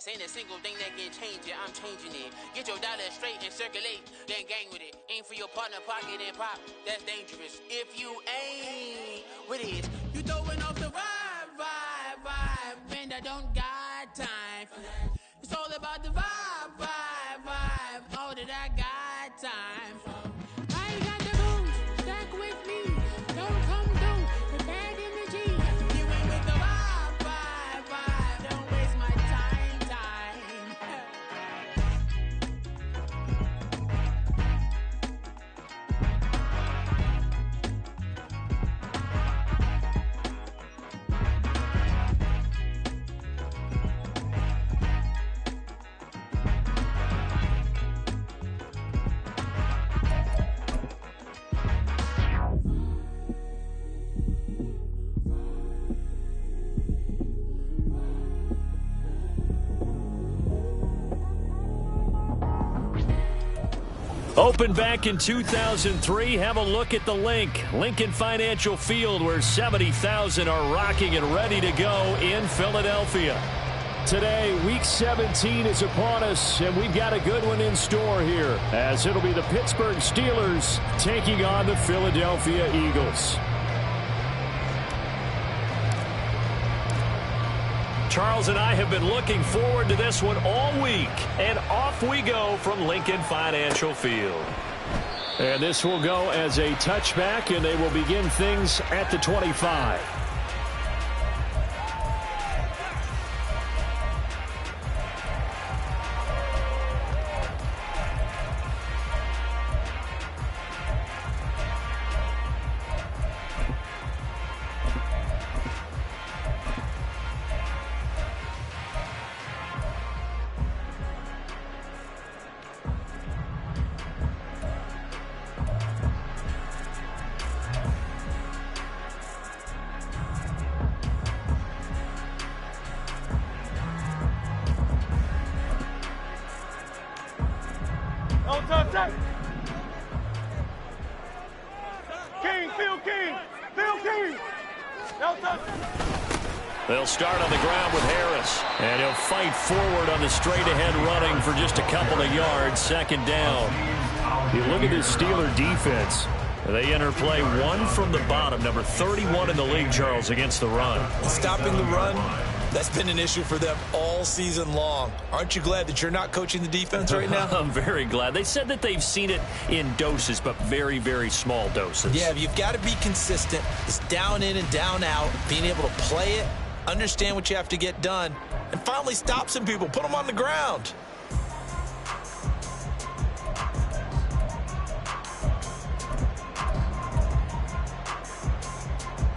This ain't a single thing that can change it, I'm changing it. Get your dollar straight and circulate, then gang with it. Aim for your partner, pocket and pop, that's dangerous. If you ain't with it, you throwing off the vibe, and I don't got time for that. It's all about the vibe, all that I got time for. I ain't got the moves, stack with me, don't come through with bad energy. You ain't with the vibe, don't waste my time. Opened back in 2003, have a look at the link. Lincoln Financial Field, where 70,000 are rocking and ready to go in Philadelphia. Today, Week 17 is upon us, and we've got a good one in store here, as it'll be the Pittsburgh Steelers taking on the Philadelphia Eagles. Charles and I have been looking forward to this one all week, and off we go from Lincoln Financial Field. And this will go as a touchback, and they will begin things at the 25. They'll start on the ground with Harris, and he'll fight forward on the straight-ahead running for just a couple of yards, second down. You look at this Steeler defense. They enter play one from the bottom, number 31 in the league, Charles, against the run. Stopping the run, that's been an issue for them all season long. Aren't you glad that you're not coaching the defense right now? I'm very glad. They said that they've seen it in doses, but very, very small doses. Yeah, you've got to be consistent. It's down in and down out, being able to play it, understand what you have to get done, and finally stop some people, put them on the ground.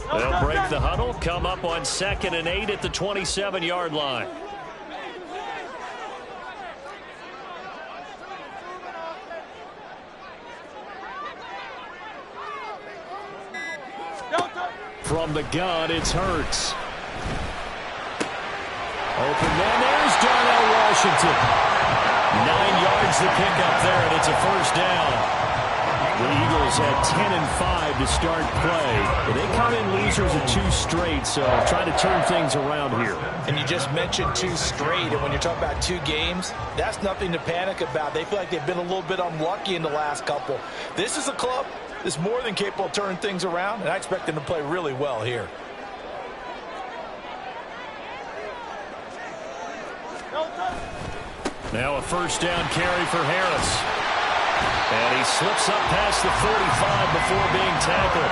They'll break the huddle, come up on 2nd and 8 at the 27-yard line. From the gun, it's Hurts. Open man, there's Darnell Washington. 9 yards to pick up there, and it's a first down. The Eagles had 10 and 5 to start play. But they come in losers of 2 straight, so trying to turn things around here. And you just mentioned 2 straight, and when you're talking about 2 games, that's nothing to panic about. They feel like they've been a little bit unlucky in the last couple. This is a club that's more than capable of turning things around, and I expect them to play really well here. Now a first down carry for Harris. And he slips up past the 45 before being tackled.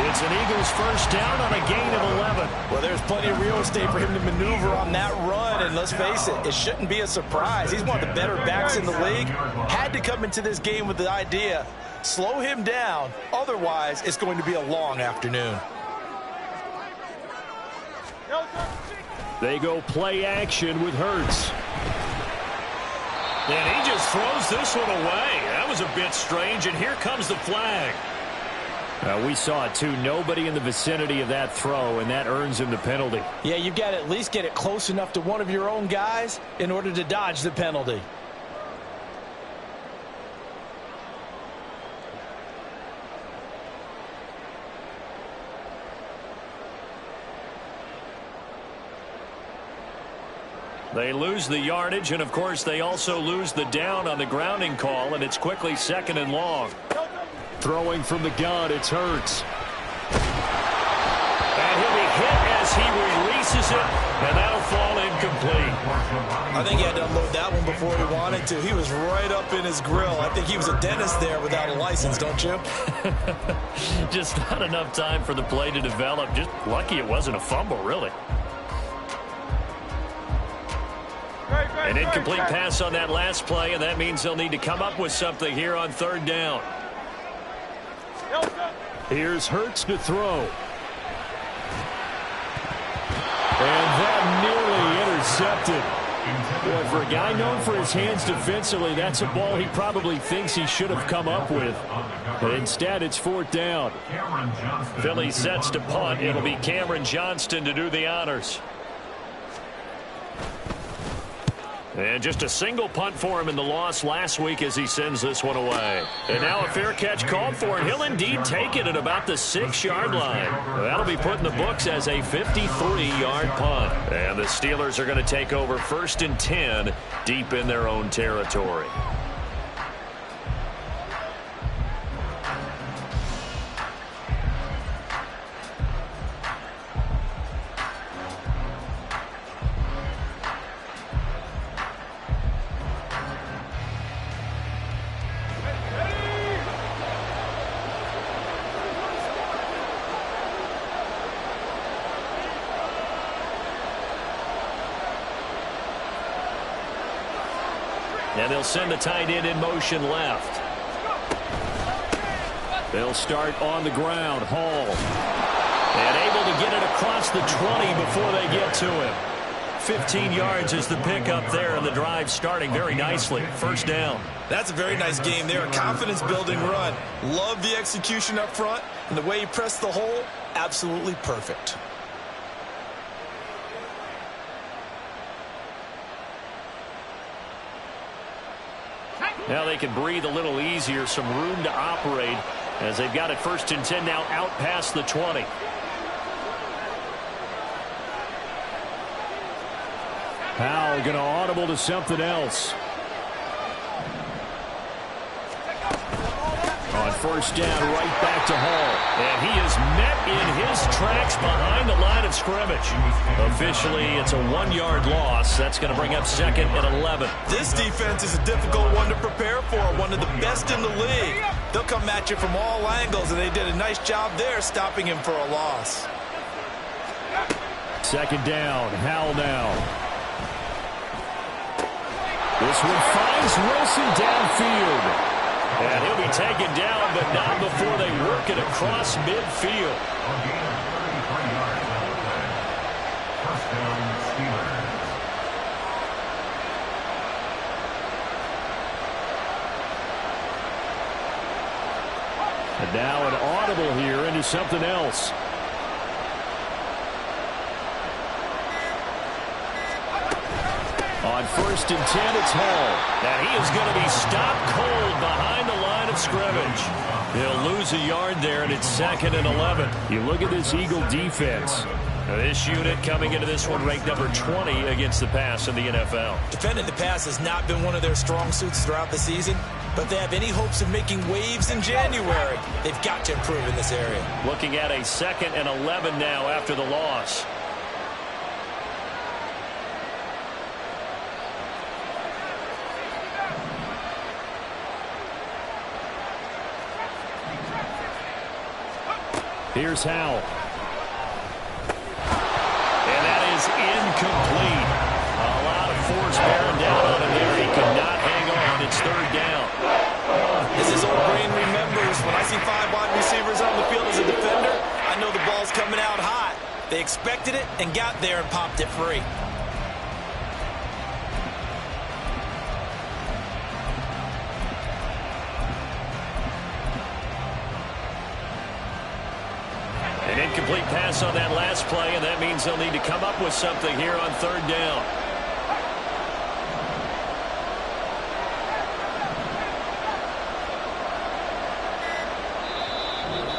It's an Eagles first down on a gain of 11. Well, there's plenty of real estate for him to maneuver on that run, and let's face it, it shouldn't be a surprise. He's one of the better backs in the league. Had to come into this game with the idea, slow him down, otherwise it's going to be a long afternoon. They go play action with Hurts. And he just throws this one away. That was a bit strange, and here comes the flag. We saw it, too. Nobody in the vicinity of that throw, and that earns him the penalty. Yeah, you've got to at least get it close enough to one of your own guys in order to dodge the penalty. They lose the yardage, and, of course, they also lose the down on the grounding call, and it's quickly 2nd and long. Throwing from the gun, it's Hurts. And he'll be hit as he releases it, and that'll fall incomplete. I think he had to unload that one before he wanted to. He was right up in his grill. I think he was a dentist there without a license, don't you? Just not enough time for the play to develop. Just lucky it wasn't a fumble, really. An incomplete pass on that last play, and that means they'll need to come up with something here on 3rd down. Here's Hurts to throw. And that nearly intercepted. Well, for a guy known for his hands defensively, that's a ball he probably thinks he should have come up with. But instead, it's 4th down. Philly sets to punt. It'll be Cameron Johnston to do the honors. And just a single punt for him in the loss last week as he sends this one away. And now a fair catch called for, and he'll indeed take it at about the 6-yard line. That'll be put in the books as a 53-yard punt. And the Steelers are going to take over 1st and 10 deep in their own territory. And they'll send the tight end in motion left. They'll start on the ground. Hall. And able to get it across the 20 before they get to him. 15 yards is the pickup there, and the drive starting very nicely. 1st down. That's a very nice game there. A confidence-building run. Love the execution up front, and the way he pressed the hole, absolutely perfect. Now they can breathe a little easier, some room to operate as they've got it 1st and 10 now out past the 20. Powell going to audible to something else. On 1st down, right back to Hall. And he is met in his tracks behind the line of scrimmage. Officially, it's a 1-yard loss. That's going to bring up 2nd and 11. This defense is a difficult one to prepare for, one of the best in the league. They'll come at you from all angles, and they did a nice job there stopping him for a loss. 2nd down, Howell now. This one finds Wilson downfield. And he'll be taken down, but not before they work it across midfield. And now an audible here into something else. On 1st and 10, it's Hall. And he is going to be stopped cold behind the line of scrimmage. He'll lose a yard there, and it's 2nd and 11. You look at this Eagle defense. Now this unit coming into this one ranked number 20 against the pass in the NFL. Defending the pass has not been one of their strong suits throughout the season, but they have any hopes of making waves in January. They've got to improve in this area. Looking at a 2nd and 11 now after the loss. Here's Howell. And that is incomplete. A lot of force bearing down on him there. He could not hang on. It's 3rd down. As his old brain remembers, when I see 5 wide receivers on the field as a defender, I know the ball's coming out hot. They expected it and got there and popped it free. An incomplete pass on that last play, and that means they'll need to come up with something here on 3rd down.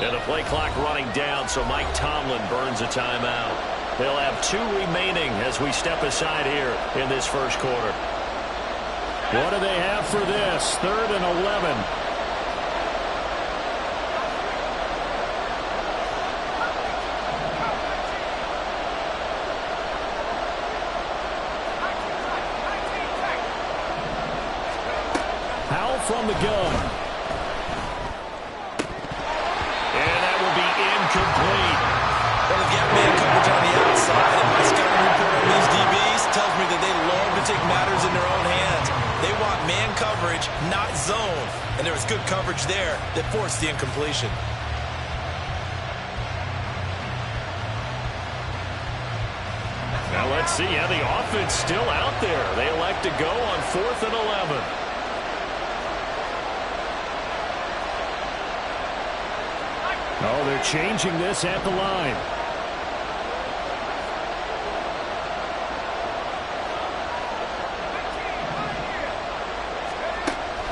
And the play clock running down, so Mike Tomlin burns a timeout. They'll have 2 remaining as we step aside here in this first quarter. What do they have for this? 3rd and 11. Howell from the gun. And that will be incomplete. Well, they've got man coverage on the outside, and my scouting report on these DBs tells me that they love to take matters in their own hands. They want man coverage, not zone. And there was good coverage there that forced the incompletion. Now let's see how the offense still out there. They elect to go on 4th and 11. Oh, they're changing this at the line.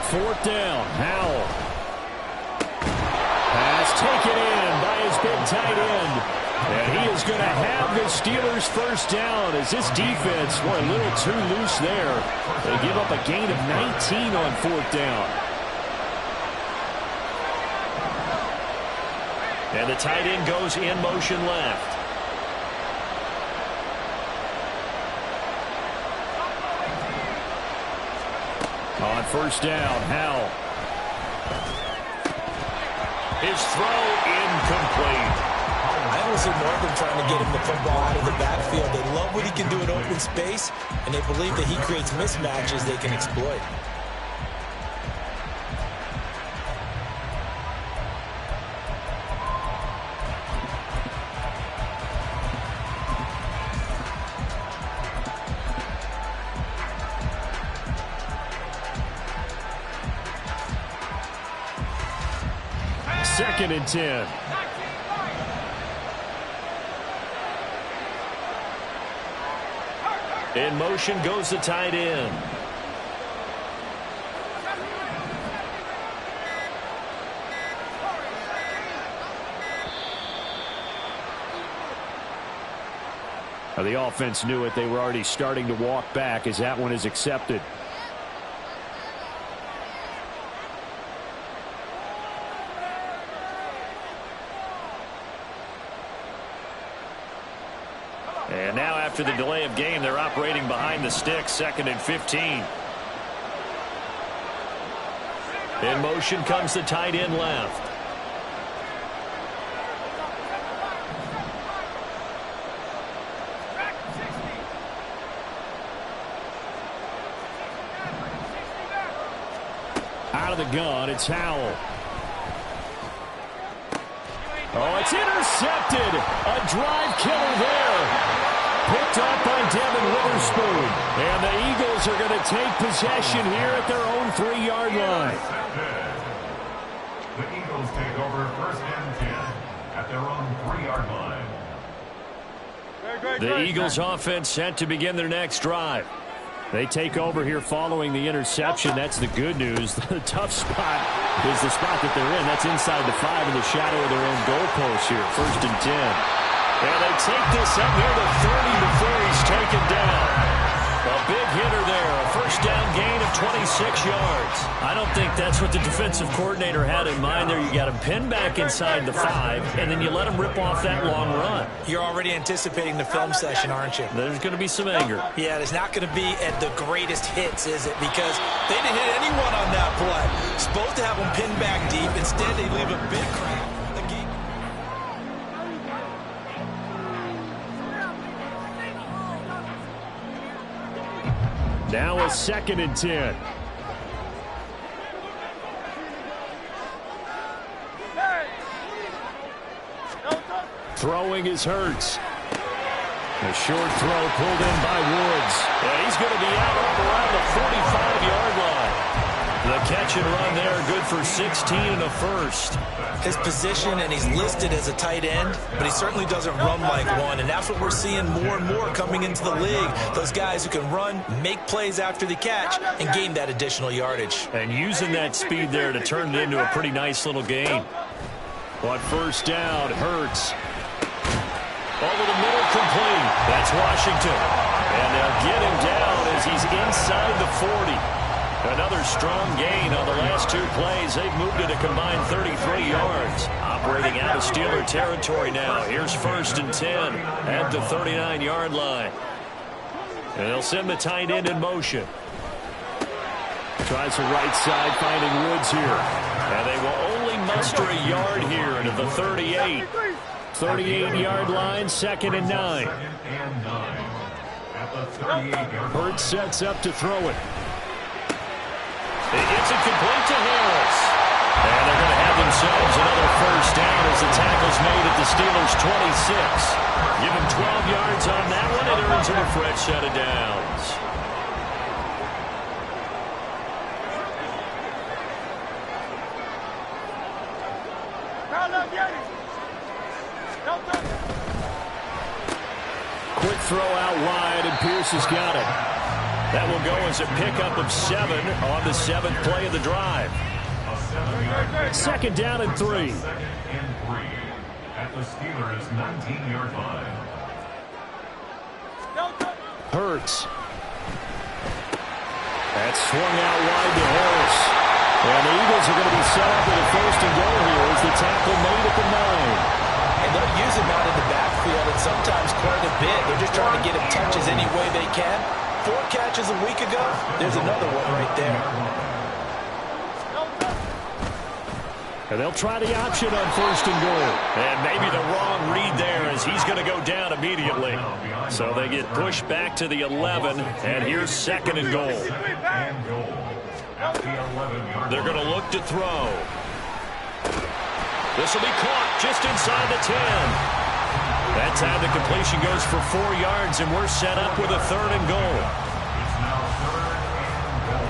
Fourth down, Howell. Pass taken in by his big tight end. And he is going to have the Steelers first down as this defense were a little too loose there. They give up a gain of 19 on 4th down. And the tight end goes in motion left. On first down, Howell. His throw incomplete. I almost see more of them trying to get him the football out of the backfield. They love what he can do in open space, and they believe that he creates mismatches they can exploit. Second and 10. In motion goes the tight end. Now the offense knew it. They were already starting to walk back as that one is accepted. And now after the delay of game, they're operating behind the sticks, 2nd and 15. In motion comes the tight end left. Out of the gun, it's Howell. Oh, it's intercepted. A drive killer there. Picked up by Devin Witherspoon. And the Eagles are going to take possession here at their own 3-yard line. The Eagles take over 1st and 10 at their own 3-yard line. The Eagles offense set to begin their next drive. They take over here following the interception. That's the good news. The tough spot is the spot that they're in. That's inside the 5 in the shadow of their own goalpost here. 1st and 10. And they take this up near the 30 before he's taken down. A big hitter there. A first down gain of 26 yards. I don't think that's what the defensive coordinator had in mind there. You got him pinned back inside the 5, and then you let him rip off that long run. You're already anticipating the film session, aren't you? There's going to be some anger. Yeah, it's not going to be at the greatest hits, is it? Because they didn't hit anyone on that play. Supposed to have them pinned back deep. Instead, they leave a big crack. Now a 2nd and 10. Throwing is Hurts. A short throw pulled in by Woods. And he's going to be out up around the 45-yard line. The catch and run there, good for 16 and a first. His position, and he's listed as a tight end, but he certainly doesn't run like one, and that's what we're seeing more and more coming into the league. Those guys who can run, make plays after the catch, and gain that additional yardage. And using that speed there to turn it into a pretty nice little gain. On first down, Hurts. Over the middle complete. That's Washington. And they'll get him down as he's inside the 40. Another strong gain on the last 2 plays. They've moved it a combined 33 yards. Operating out of Steeler territory now. Here's 1st and 10 at the 39-yard line. And they'll send the tight end in motion. Tries the right side, finding Woods here. And they will only muster a yard here into the 38. 38-yard line, 2nd and 9. Hurts sets up to throw it. It's incomplete to Harris. And they're going to have themselves another 1st down as the tackle's made at the Steelers' 26. Give him 12 yards on that one, and it earns him a fresh set of downs. Quick throw out wide, and Pierce has got it. That will go as a pickup of 7 on the 7th play of the drive. 2nd down and 3. 2nd and 3 at the Steelers' 19-yard line. Hurts. That's swung out wide to Harris. And the Eagles are going to be set up with a 1st and goal here as the tackle made at the 9. And they'll use him out in the backfield, and sometimes quite a bit. They're just trying to get him touches any way they can. 4 catches a week ago. There's another one right there. And they'll try the option on 1st and goal. And maybe the wrong read there as he's going to go down immediately. So they get pushed back to the 11, and here's 2nd and goal. They're going to look to throw. This will be caught just inside the 10. That time the completion goes for 4 yards, and we're set up with a 3rd and goal. It's now 3rd and goal.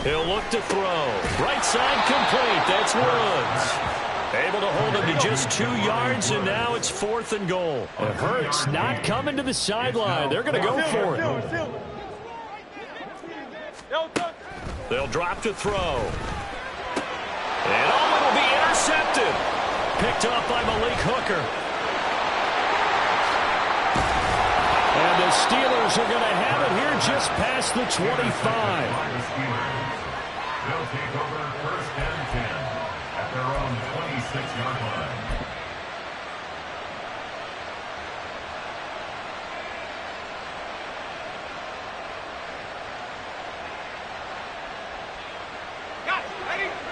He'll look to throw. Right side complete. That's Woods. Able to hold him to just 2 yards, and now it's 4th and goal. It hurts not coming to the sideline. They're going to go for it. They'll drop to throw. And it'll be intercepted. Picked off by Malik Hooker. And the Steelers are going to have it here just past the 25. They'll take over 1st and 10 at their own 26-yard line.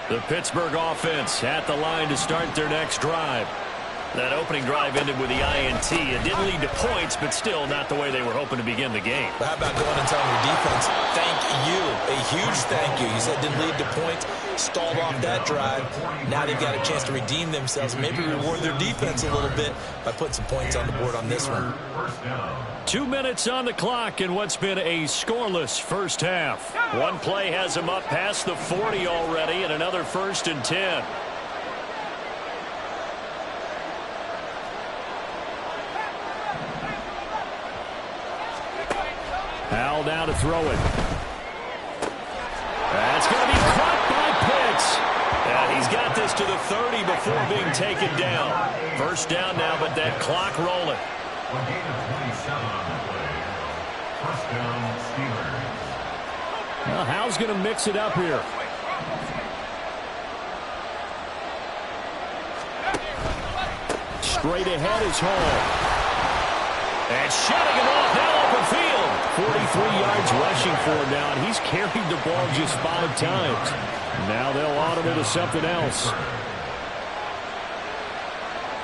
The Pittsburgh offense at the line to start their next drive. That opening drive ended with the INT. It didn't lead to points, but still not the way they were hoping to begin the game. But how about going and telling your defense, thank you, a huge thank you. You said it didn't lead to points, stalled off that drive. Now they've got a chance to redeem themselves, maybe reward their defense a little bit by putting some points on the board on this one. 2 minutes on the clock in what's been a scoreless first half. One play has them up past the 40 already, and another 1st and 10. Howell down to throw it. That's going to be caught by Pitts. And he's got this to the 30 before being taken down. 1st down now, but that clock rolling. Well, gain of 27 on the play. 1st down, Steelers. Well, Howell's going to mix it up here. Straight ahead is Hall. And shutting him off now open field. 43 yards rushing for him now, and he's carried the ball just 5 times. Now they'll automate to something else.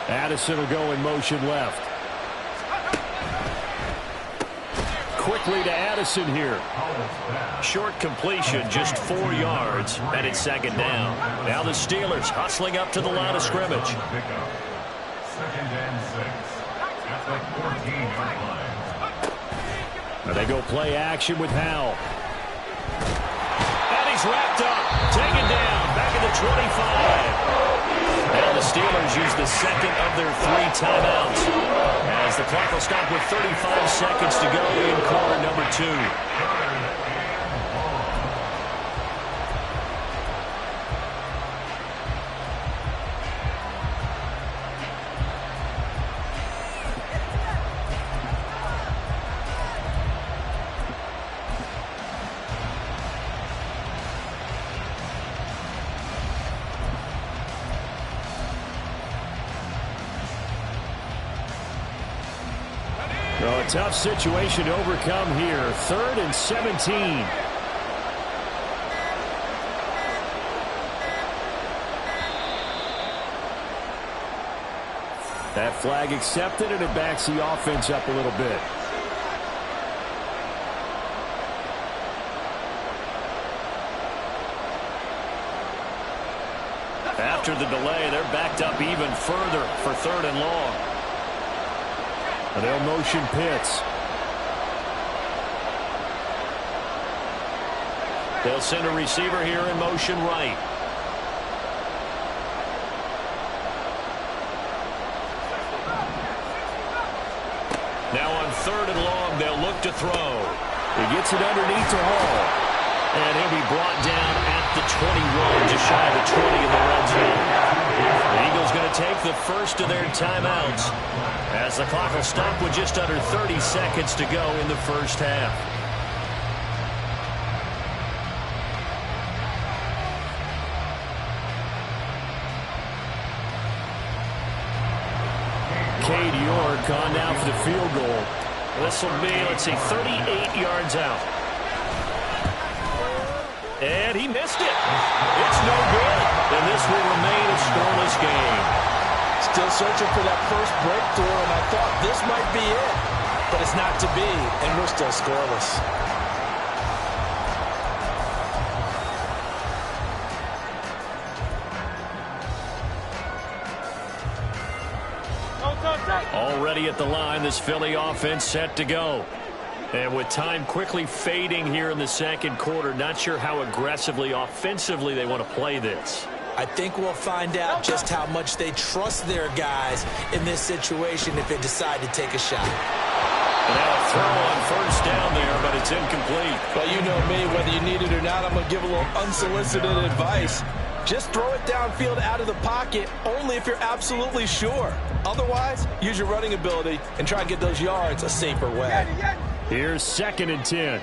Addison will go in motion left. Quickly to Addison here. Short completion, just 4 yards, and it's 2nd down. Now the Steelers hustling up to the line of scrimmage. 2nd and 6 at the 14-yard line. And they go play action with Howell. And he's wrapped up, taken down, back at the the 25. And the Steelers use the second of their 3 timeouts as the clock will stop with 35 seconds to go in quarter number 2. Well, a tough situation to overcome here. 3rd and 17. That flag accepted, and it backs the offense up a little bit. After the delay, they're backed up even further for 3rd and long. They'll motion Pitts. They'll send a receiver here in motion right. Now on 3rd and long, they'll look to throw. He gets it underneath to Hall. And he'll be brought down at the 21, just shy of the 20 in the red zone. The Eagles going to take the first of their timeouts as the clock will stop with just under 30 seconds to go in the first half. Cade York on now for the field goal. This will be, let's see, 38 yards out. And he missed it. It's no good. And this will remain a scoreless game. Still searching for that first breakthrough, and I thought this might be it. But it's not to be, and we're still scoreless. Already at the line, this Philly offense set to go. And with time quickly fading here in the second quarter, not sure how aggressively, offensively they want to play this. I think we'll find out just how much they trust their guys in this situation if they decide to take a shot. And now a throw on first down there, but it's incomplete. Well, you know me, whether you need it or not, I'm going to give a little unsolicited advice. Just throw it downfield out of the pocket, only if you're absolutely sure. Otherwise, use your running ability and try and get those yards a safer way. Here's 2nd and 10.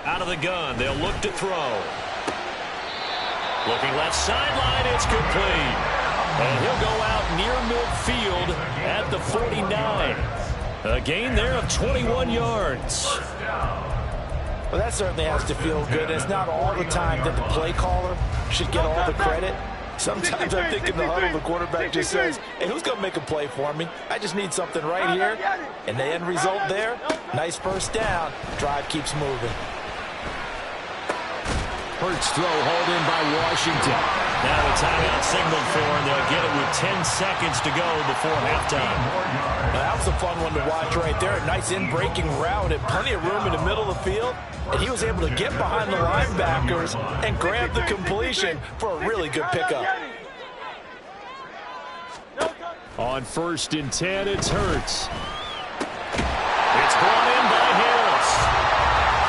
Out of the gun, they'll look to throw. Looking left sideline, it's complete. And he'll go out near midfield at the 49. A gain there of 21 yards. Well, that certainly has to feel good. It's not all the time that the play caller should get all the credit. Sometimes I think in the huddle, the quarterback just says, hey, who's going to make a play for me? I just need something right here. And the end result there, nice first down. Drive keeps moving. Hurts throw hauled in by Washington. Now a timeout signaled for, and they'll get it with 10 seconds to go before halftime. Now, that was a fun one to watch right there. A nice in-breaking route and plenty of room in the middle of the field. And he was able to get behind the linebackers and grab the completion for a really good pickup. On 1st and 10, it's Hurts. It's brought in by Harris.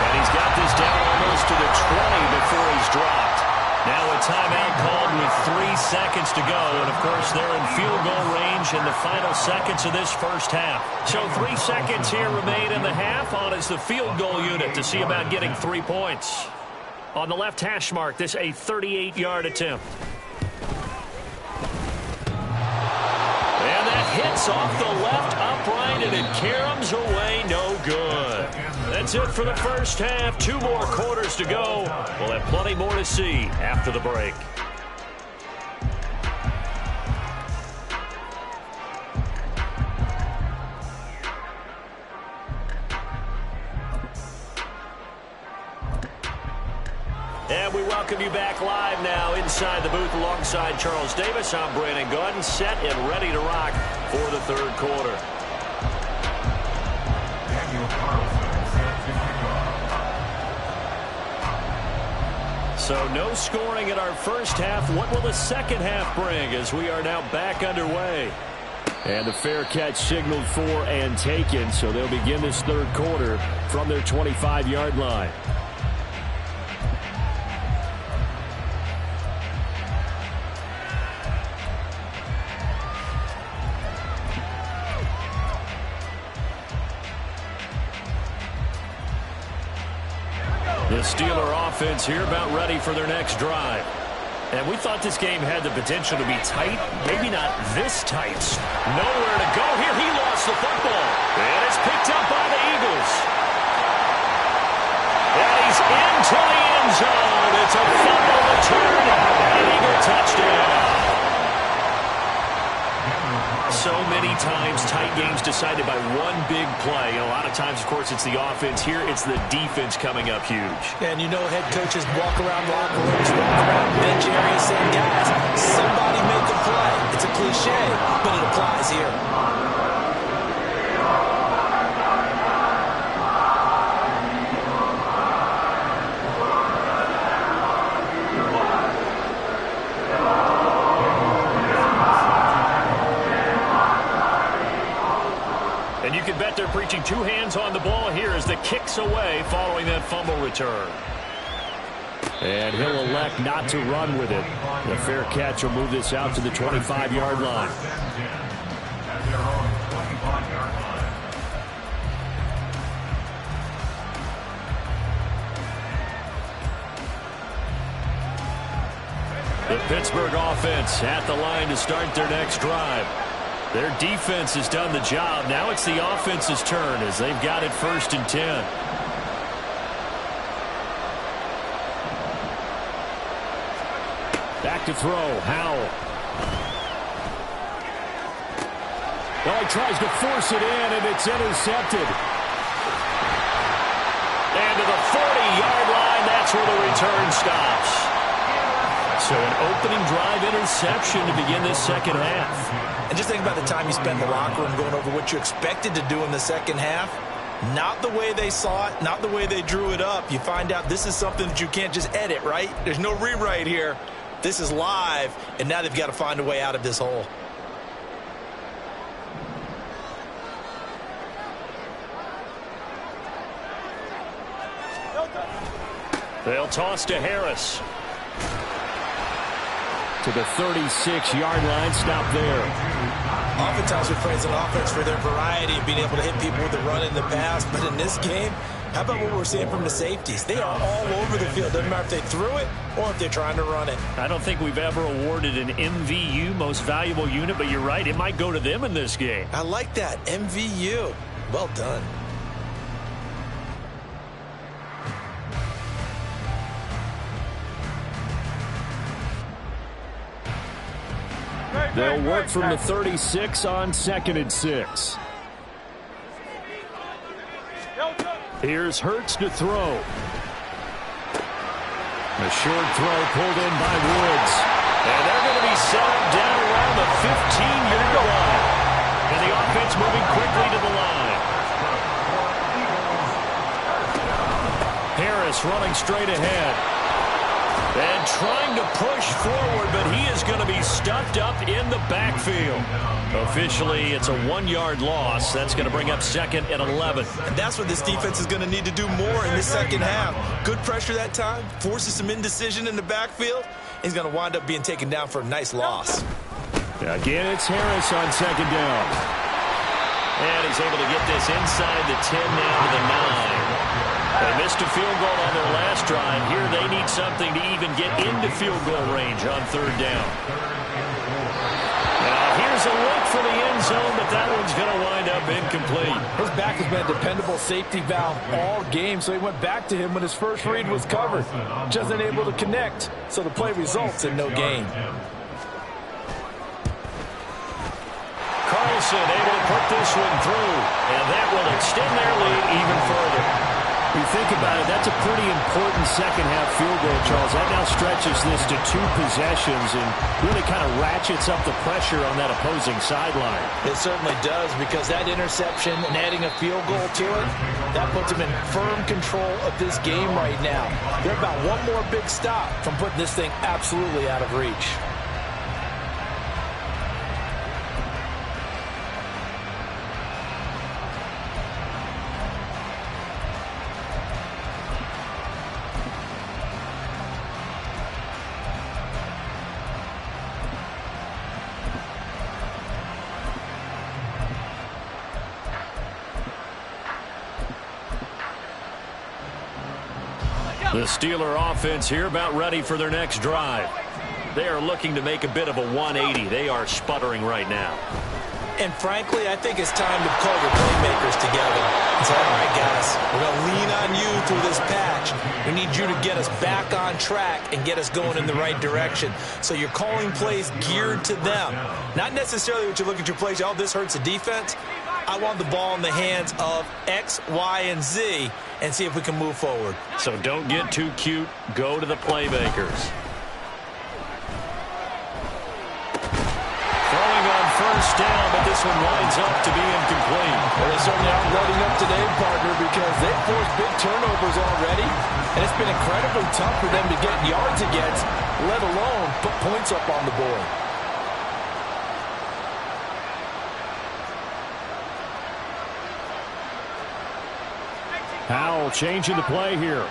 And he's got this down almost to the 20 before he's dropped. Now a timeout called with 3 seconds to go. And, of course, they're in field goal range in the final seconds of this first half. So 3 seconds here remain in the half. On is the field goal unit to see about getting 3 points. On the left hash mark, this a 38-yard attempt. And that hits off the left upright, and it caroms away no good. That's it for the first half. 2 more quarters to go. We'll have plenty more to see after the break. And we welcome you back live now inside the booth alongside Charles Davis. I'm Brandon Gordon, set and ready to rock for the third quarter. So no scoring in our first half. What will the second half bring as we are now back underway? And the fair catch signaled for and taken, so they'll begin this third quarter from their 25-yard line. The Steeler offense here about ready for their next drive. And we thought this game had the potential to be tight. Maybe not this tight. Nowhere to go here. He lost the football. And it's picked up by the Eagles. And he's into the end zone. It's a fumble return. An Eagle touchdown. So many times tight games decided by one big play. A lot of times, of course, it's the offense. Here, it's the defense coming up huge. And you know head coaches walk around locker rooms, walk around bench areas saying, guys, somebody make a play. It's a cliche, but it applies here. And you can bet they're preaching two hands on the ball here as the kick's away following that fumble return. And he'll elect not to run with it. The fair catch will move this out to the 25-yard line. The Pittsburgh offense at the line to start their next drive. Their defense has done the job. Now it's the offense's turn as they've got it 1st and 10. Back to throw. Howell. Well, he tries to force it in, and it's intercepted. And to the 40-yard line, that's where the return stops. So an opening drive interception to begin this second half. And just think about the time you spend in the locker room going over what you expected to do in the second half. Not the way they saw it, not the way they drew it up. You find out this is something that you can't just edit, right? There's no rewrite here. This is live, and now they've got to find a way out of this hole. They'll toss to Harris. To the 36-yard line, stop there. Oftentimes we praise an offense for their variety of being able to hit people with the run in the pass, but in this game, how about what we're seeing from the safeties? They are all over the field. Doesn't matter if they threw it or if they're trying to run it. I don't think we've ever awarded an MVU, most valuable unit, but you're right, it might go to them in this game. I like that, MVU. Well done. They'll work from the 36 on 2nd and 6. Here's Hurts to throw. A short throw pulled in by Woods. And they're going to be set up down around the 15-yard line. And the offense moving quickly to the line. Harris running straight ahead. And trying to push forward, but he is going to be stuffed up in the backfield. Officially, it's a 1-yard loss. That's going to bring up 2nd and 11. And that's what this defense is going to need to do more in this second half. Good pressure that time, forces some indecision in the backfield. He's going to wind up being taken down for a nice loss. Again, it's Harris on 2nd down. And he's able to get this inside the 10 now to the 9. They missed a field goal on their last drive. Here they need something to even get into field goal range on 3rd down. Now here's a look for the end zone, but that one's going to wind up incomplete. His back has been a dependable safety valve all game, so he went back to him when his first read was covered. Just unable to connect, so the play results in no gain. Carlson able to put this one through, and that will extend their lead even further. You think about it, that's a pretty important second-half field goal, Charles. That now stretches this to 2 possessions and really kind of ratchets up the pressure on that opposing sideline. It certainly does, because that interception and adding a field goal to it, that puts them in firm control of this game right now. They're about one more big stop from putting this thing absolutely out of reach. The Steeler offense here about ready for their next drive. They are looking to make a bit of a 180. They are sputtering right now. And frankly, I think it's time to call the playmakers together and say, all right, guys, we're going to lean on you through this patch. We need you to get us back on track and get us going in the right direction. So you're calling plays geared to them. Not necessarily what you look at your plays, oh, this hurts the defense. I want the ball in the hands of X, Y, and Z and see if we can move forward. So don't get too cute. Go to the playmakers. Throwing on first down, but this one winds up to be incomplete. Well, they certainly aren't letting up today, partner, because they've forced big turnovers already, and it's been incredibly tough for them to get yards against, let alone put points up on the board. Howell changing the play here.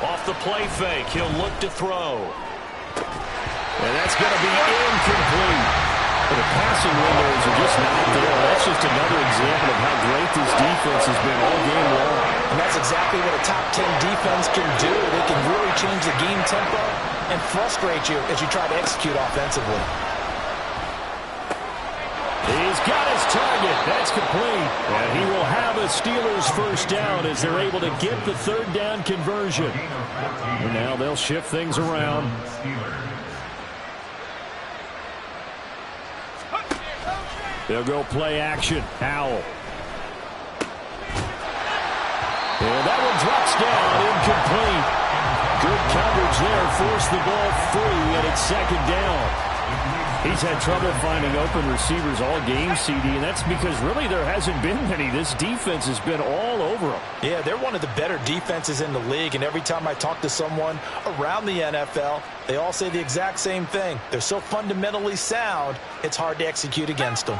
Off the play fake, he'll look to throw. And that's going to be incomplete. But the passing windows are just not there. That's just another example of how great this defense has been all game long. And that's exactly what a top 10 defense can do. They can really change the game tempo and frustrate you as you try to execute offensively. He's got his target. That's complete. And he will have a Steelers first down as they're able to get the third down conversion. And now they'll shift things around. They'll go play action. Howell. And that one drops down, incomplete. Good coverage there. Forced the ball free, and it's second down. He's had trouble finding open receivers all game, CD, and that's because really there hasn't been many. This defense has been all over them. Yeah, they're one of the better defenses in the league, and every time I talk to someone around the NFL, they all say the exact same thing. They're so fundamentally sound, it's hard to execute against them.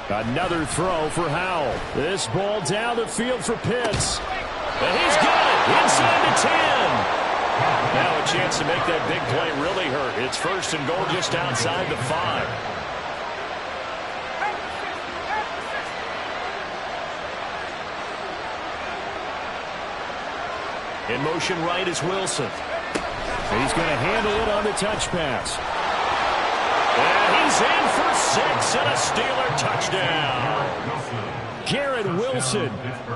Another throw for Howell. This ball down the field for Pitts. And he's got it inside the 10. Now a chance to make that big play really hurt. It's first and goal just outside the 5. In motion right is Wilson. And he's going to handle it on the touch pass. And he's in for 6 and a Steeler touchdown. Garrett Wilson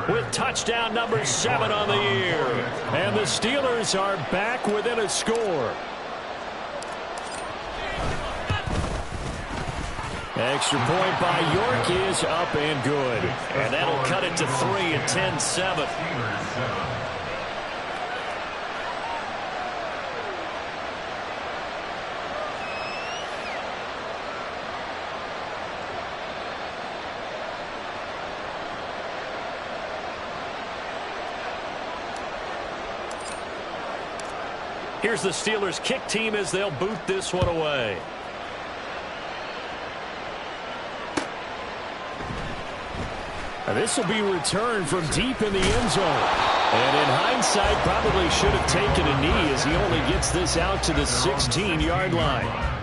with touchdown number 7 on the year. And the Steelers are back within a score. Extra point by York is up and good. And that'll cut it to 3 at 10-7. Here's the Steelers kick team as they'll boot this one away. And this will be returned from deep in the end zone. And in hindsight, probably should have taken a knee as he only gets this out to the 16-yard line.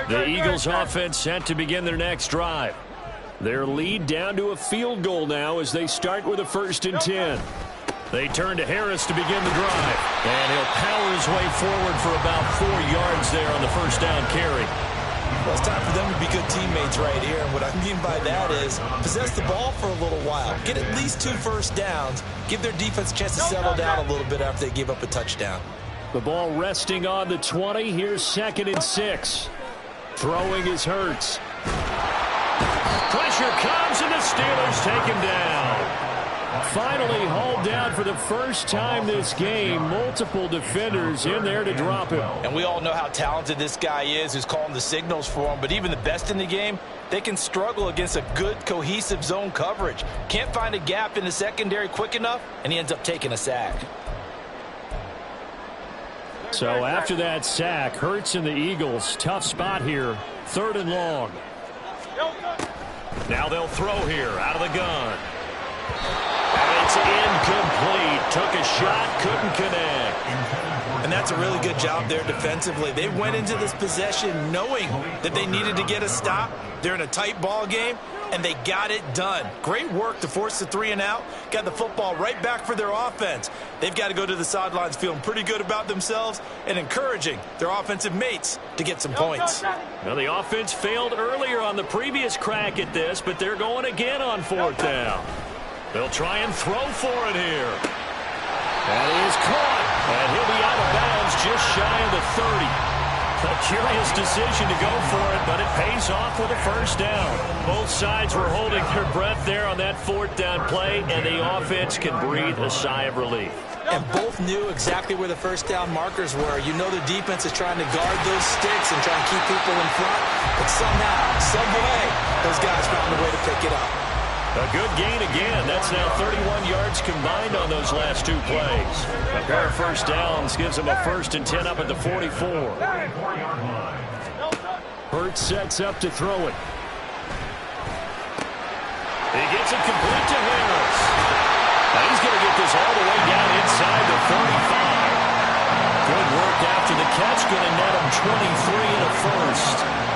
The Eagles offense set to begin their next drive. Their lead down to a field goal now as they start with a 1st and 10. They turn to Harris to begin the drive. And he'll power his way forward for about 4 yards there on the 1st down carry. Well, it's time for them to be good teammates right here. And what I mean by that is possess the ball for a little while. Get at least 2 first downs. Give their defense a chance to settle down a little bit after they give up a touchdown. The ball resting on the 20. Here's 2nd and 6. Throwing is Hurts. Pressure comes, and the Steelers take him down. Finally hauled down for the first time this game. Multiple defenders in there to drop him. And we all know how talented this guy is who's calling the signals for him. But even the best in the game, they can struggle against a good, cohesive zone coverage. Can't find a gap in the secondary quick enough, and he ends up taking a sack. So after that sack, Hurts and the Eagles, tough spot here. 3rd and long. Now they'll throw here out of the gun. And it's incomplete. Took a shot, couldn't connect. And that's a really good job there defensively. They went into this possession knowing that they needed to get a stop. They're in a tight ball game, and they got it done. Great work to force the 3 and out. Got the football right back for their offense. They've got to go to the sidelines feeling pretty good about themselves and encouraging their offensive mates to get some points. Well, the offense failed earlier on the previous crack at this, but they're going again on 4th down. They'll try and throw for it here. That is caught, and he'll be out of bounds just shy of the 30. A curious decision to go for it, but it pays off with a 1st down. Both sides were holding their breath there on that 4th down play, and the offense can breathe a sigh of relief. And both knew exactly where the 1st down markers were. You know the defense is trying to guard those sticks and try and keep people in front, but somehow, some way, those guys found a way to pick it up. A good gain again. That's now 31 yards combined on those last 2 plays. A pair of 1st downs gives them a 1st and 10 up at the 44. Hurts sets up to throw it. He gets it complete to Harris. Now he's going to get this all the way down inside the 35. Good work after the catch. Going to net him 23 and a 1st.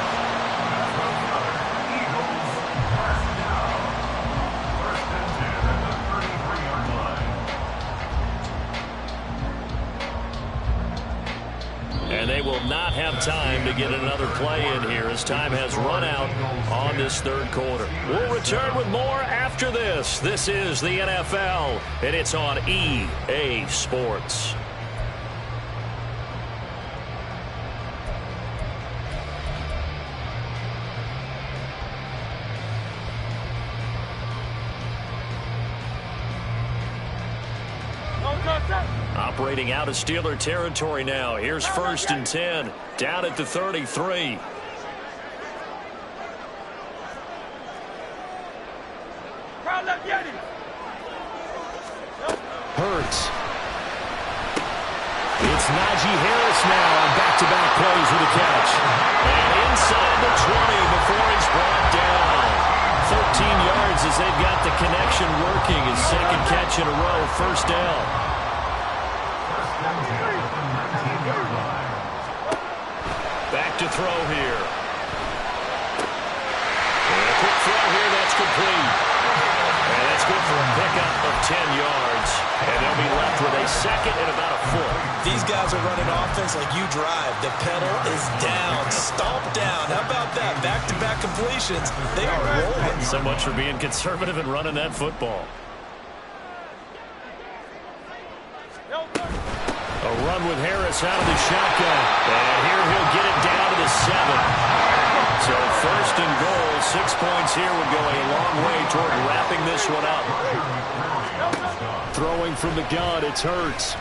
And they will not have time to get another play in here as time has run out on this 3rd quarter. We'll return with more after this. This is the NFL, and it's on EA Sports. Operating out of Steeler territory now. Here's 1st and 10. Down at the 33. Hurts. It's Najee Harris now on back-to-back plays with a catch. And inside the 20 before he's brought down. 13 yards as they've got the connection working. His 2nd catch in a row. 1st down. Back to throw here. And a quick throw here, that's complete. And that's good for a pickup of 10 yards. And they'll be left with a 2nd and about a 4. These guys are running offense like you drive. The pedal is down, stomp down. How about that? Back-to-back completions. They are rolling. So much for being conservative and running that football. A run with Harris out of the shotgun. And here he'll get it down to the 7. So 1st and goal. 6 points here would go a long way toward wrapping this one up. Throwing from the gun, it's Hurts.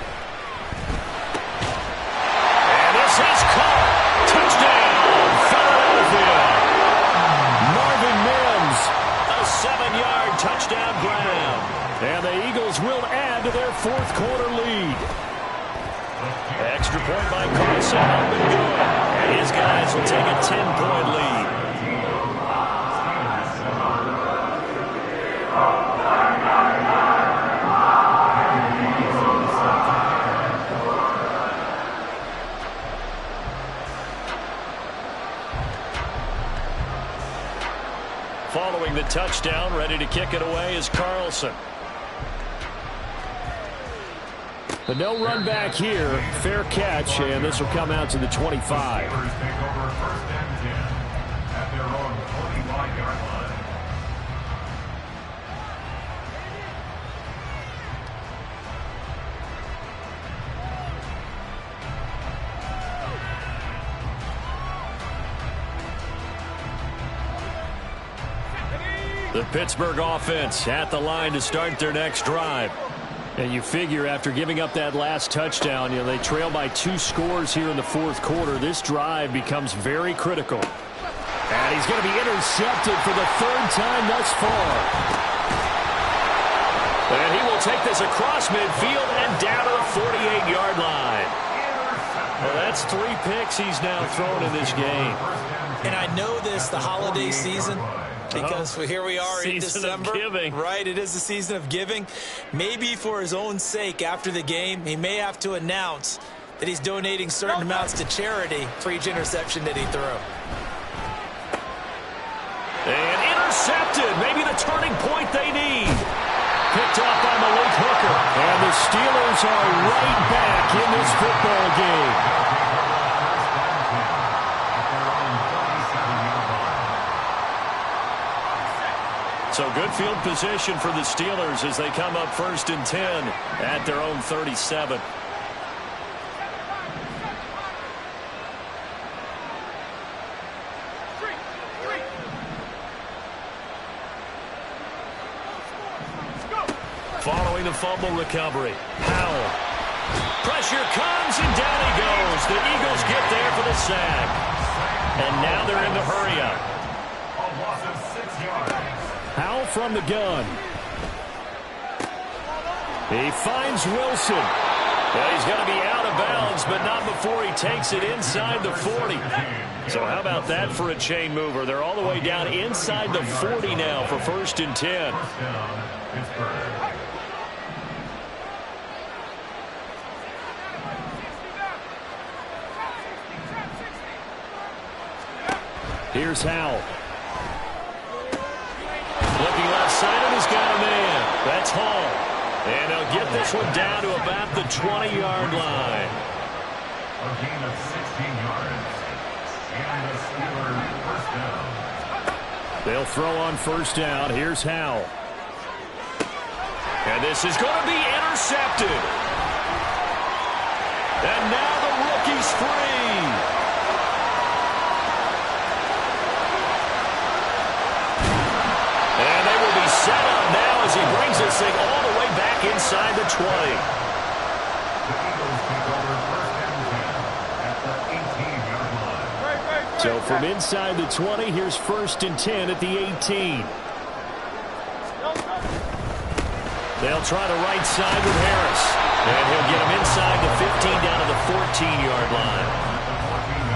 And this is caught. Touchdown, Philadelphia. Marvin Mims, a 7-yard touchdown grab. And the Eagles will add to their 4th quarter lead. Extra point by Carson, up and good. And his guys will take a 10-point lead. touchdown. Ready to kick it away is Carlson. But no run back here. Fair catch, and this will come out to the 25. Take over 1st and 10 at their own 25-yard line. The Pittsburgh offense at the line to start their next drive. And you figure after giving up that last touchdown, they trail by 2 scores here in the 4th quarter. This drive becomes very critical. And he's going to be intercepted for the 3rd time thus far. And he will take this across midfield and down to the 48-yard line. Well, that's 3 picks he's now thrown in this game. And I know this, the holiday season, because here we are in December. Right, it is the season of giving. Maybe for his own sake, after the game, he may have to announce that he's donating certain amounts to charity for each interception that he threw. And intercepted. Maybe the turning point they need. Picked off by Malik Hooker. And the Steelers are right back in this football game. So good field position for the Steelers as they come up 1st and 10 at their own 37. Following the fumble recovery, Powell. Pressure comes and down he goes. The Eagles get there for the sack. And now they're in the hurry-up. A loss of 6 yards. Powell from the gun. He finds Wilson. Well, he's going to be out of bounds, but not before he takes it inside the 40. So how about that for a chain mover? They're all the way down inside the 40 now for 1st and 10. First down, Pittsburgh. Here's Howell. Looking left side, and he's got a man. That's Hall. And they'll get this one down to about the 20-yard line. A gain of 16 yards. And the Steelers first down. They'll throw on 1st down. Here's Howell. And this is going to be intercepted. And now the rookie's free. And they will be set up now as he brings this thing all the way back inside the 20. The Eagles take over 1st and 10 at the 18-yard line. So from inside the 20, here's 1st and 10 at the 18. They'll try the right side with Harris. And he'll get him inside the 15 down to the 14-yard line.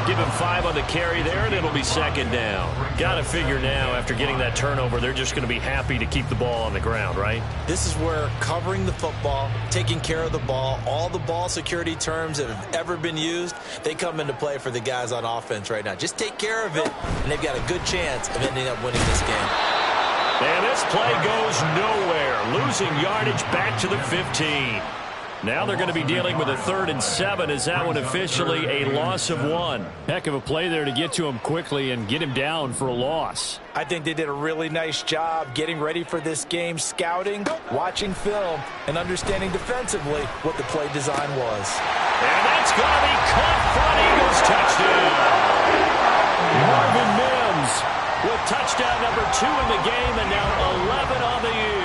Give him 5 on the carry there, and it'll be 2nd down. Got to figure now, after getting that turnover, they're just going to be happy to keep the ball on the ground, right? This is where covering the football, taking care of the ball, all the ball security terms that have ever been used, they come into play for the guys on offense right now. Just take care of it, and they've got a good chance of ending up winning this game. And this play goes nowhere. Losing yardage back to the 15. Now they're going to be dealing with a 3rd and 7 as that one officially a loss of 1. Heck of a play there to get to him quickly and get him down for a loss. I think they did a really nice job getting ready for this game, scouting, watching film, and understanding defensively what the play design was. And that's going to be caught front. Eagles touchdown. Marvin Mims with touchdown number 2 in the game and now 11 on the year.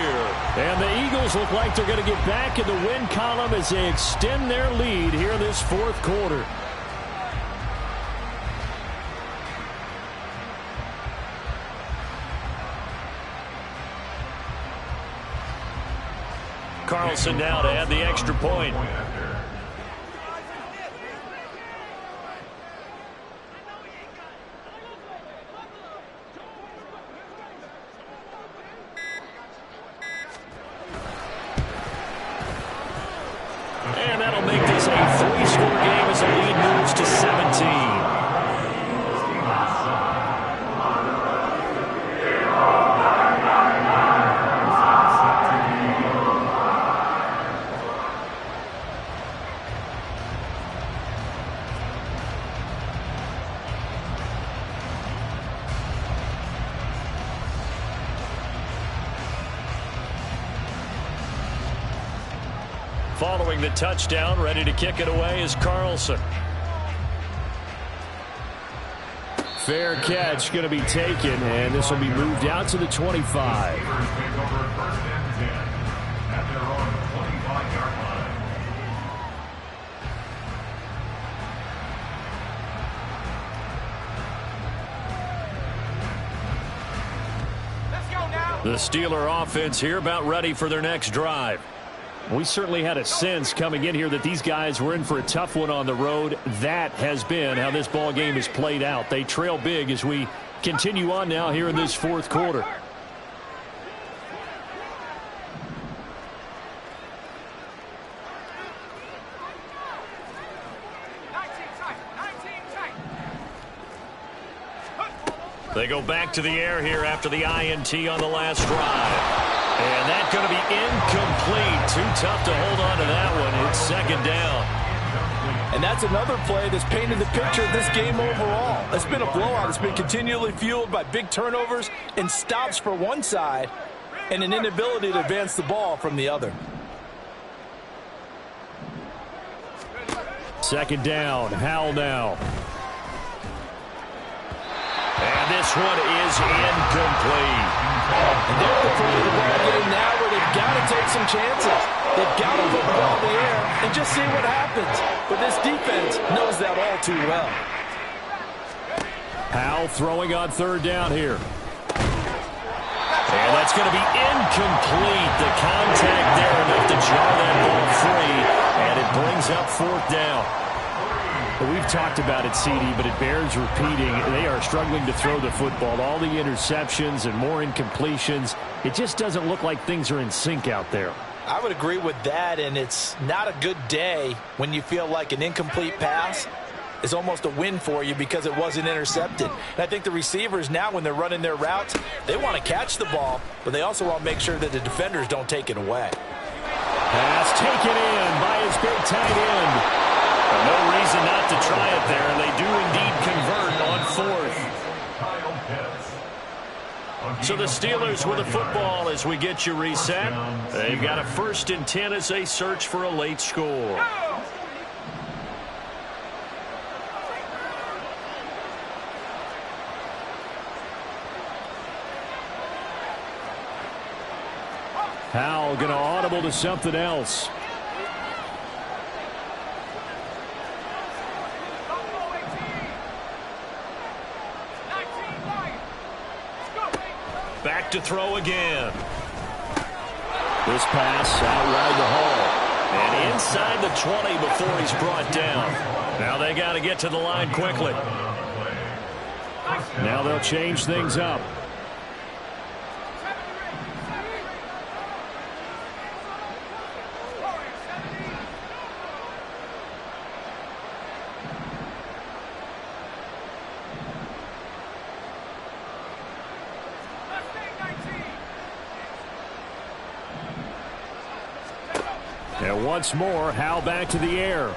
And the Eagles look like they're going to get back in the win column as they extend their lead here in this 4th quarter. Carlson now to add the extra point. And that'll make this a 3-score game as the lead moves to 17. Following the touchdown, ready to kick it away is Carlson. Fair catch going to be taken, and this will be moved out to the 25. The Steeler offense here about ready for their next drive. We certainly had a sense coming in here that these guys were in for a tough one on the road. That has been how this ball game has played out. They trail big as we continue on now here in this fourth quarter. They go back to the air here after the INT on the last drive. And that's going to be incomplete. Too tough to hold on to that one. It's second down. And that's another play that's painted the picture of this game overall. It's been a blowout. It's been continually fueled by big turnovers and stops for one side and an inability to advance the ball from the other. Second down. Howell now. And this one is incomplete. And they're at the point of the ball game now where they've got to take some chances. They've got to put the ball in the air and just see what happens. But this defense knows that all too well. Howell throwing on third down here. And that's going to be incomplete. The contact there enough to jar that ball free. And it brings up fourth down. Well, we've talked about it, CD, but it bears repeating. They are struggling to throw the football. All the interceptions and more incompletions. It just doesn't look like things are in sync out there. I would agree with that, and it's not a good day when you feel like an incomplete pass is almost a win for you because it wasn't intercepted. And I think the receivers now, when they're running their routes, they want to catch the ball, but they also want to make sure that the defenders don't take it away. Pass taken in by his big tight end. No reason not to try it there, and they do indeed convert on fourth. So the Steelers with the football as we get you reset. They've got a 1st and 10 as they search for a late score. Howell going to audible to something else. Back to throw again. This pass out wide the hole. And inside the 20 before he's brought down. Now they got to get to the line quickly. Now they'll change things up. And once more, Howell back to the air. And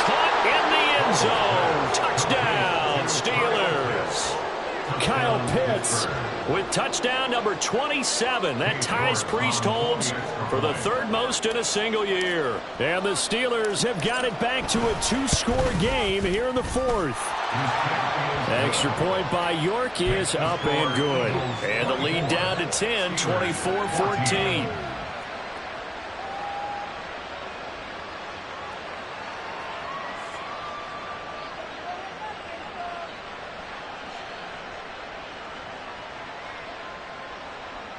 caught in the end zone. Touchdown, Steelers. Kyle Pitts with touchdown number 27. That ties Priest-Holmes for the 3rd most in a single year. And the Steelers have got it back to a 2-score game here in the 4th. Extra point by York is up and good. And the lead down to 10, 24-14.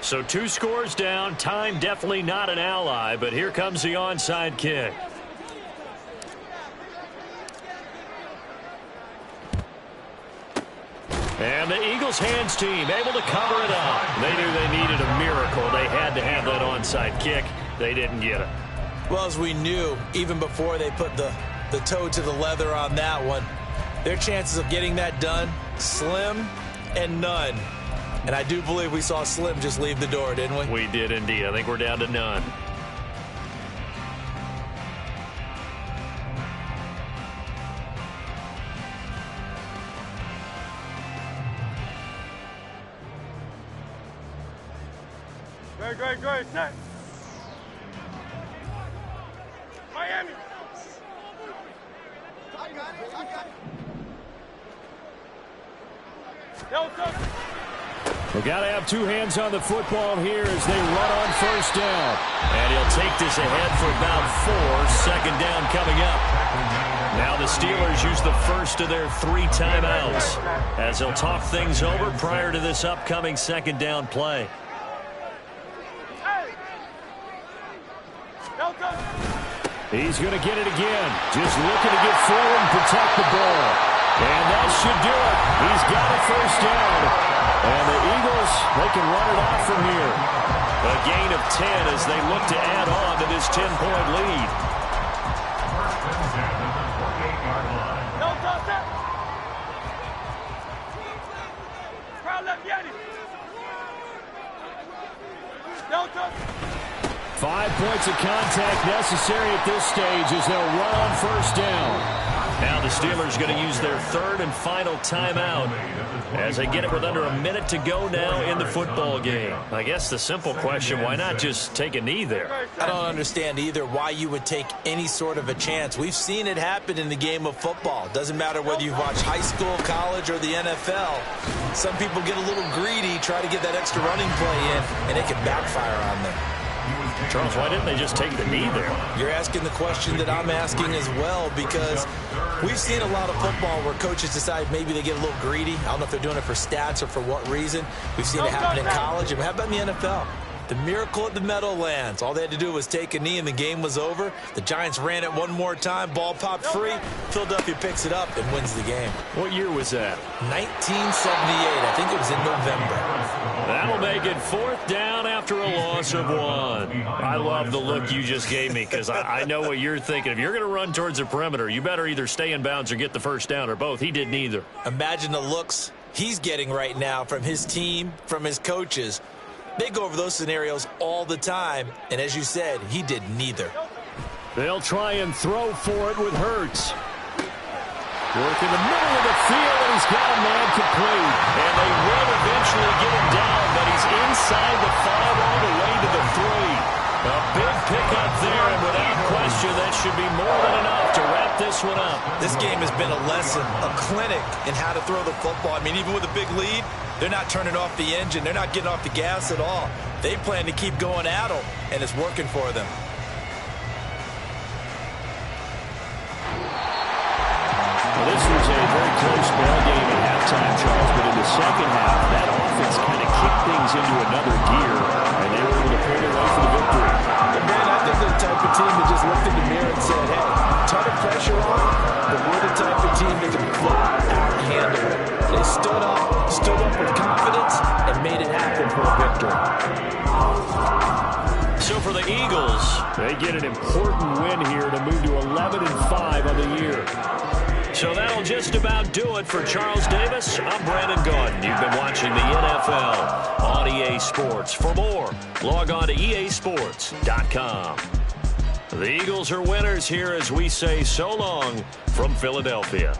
So 2 scores down. Time definitely not an ally, but here comes the onside kick. And the Eagles hands team able to cover it up. They knew they needed a miracle. They had to have that onside kick. They didn't get it. Well, as we knew, even before they put the toe to the leather on that one, their chances of getting that done, slim and none. And I do believe we saw Slim just leave the door, didn't we? We did indeed. I think we're down to none. Great, set. They got to have two hands on the football here as they run on first down. And he'll take this ahead for about 4. Second down coming up. Now the Steelers use the first of their 3 timeouts as they'll talk things over prior to this upcoming second down play. He's going to get it again. Just looking to get forward and protect the ball. And that should do it. He's got a first down. And the Eagles, they can run it off from here. A gain of 10 as they look to add on to this 10-point lead. No touchdown. Crowd left Yeti. No touchdown. 5 points of contact necessary at this stage as they'll run on first down. Now the Steelers going to use their 3rd and final timeout as they get it with under a minute to go now in the football game. I guess the simple question, why not just take a knee there? I don't understand either why you would take any sort of a chance. We've seen it happen in the game of football. Doesn't matter whether you've watched high school, college, or the NFL. Some people get a little greedy, try to get that extra running play in, and it can backfire on them. Charles, why didn't they just take the knee there? You're asking the question that I'm asking as well, because we've seen a lot of football where coaches decide maybe they get a little greedy. I don't know if they're doing it for stats or for what reason. We've seen it happen in college, and how about in the NFL? The miracle at the Meadowlands. All they had to do was take a knee and the game was over. The Giants ran it one more time. Ball popped free. Philadelphia picks it up and wins the game. What year was that? 1978. I think it was in November. That'll make it 4th down after a loss of 1. I love the look you just gave me because I know what you're thinking. If you're going to run towards the perimeter, you better either stay in bounds or get the first down or both. He did neither. Imagine the looks he's getting right now from his team, from his coaches. They go over those scenarios all the time, and as you said, he did neither. They'll try and throw for it with Hurts. Work in the middle of the field, and he's got a man complete. And they will eventually get him down, but he's inside the 5 all the way to the 3. A big pickup there, and without question, that should be more than enough to wrap this one up. This game has been a lesson, a clinic in how to throw the football. I mean, even with a big lead, they're not turning off the engine. They're not getting off the gas at all. They plan to keep going at them, and it's working for them. Well, this was a very close ball game at halftime, Charles, but in the second half, that offense kind of kicked things into another gear, and they were able to pull away for the victory. And man, I think they're the type of team that just looked in the mirror and said, hey, ton of pressure on them, but we're the type of team that can flat out handle it. They stood up with confidence, and made it happen for a victory. So for the Eagles, they get an important win here to move to 11-5 on the year. So that'll just about do it for Charles Davis. I'm Brandon Gaudin. You've been watching the NFL on EA Sports. For more, log on to easports.com. The Eagles are winners here as we say so long from Philadelphia.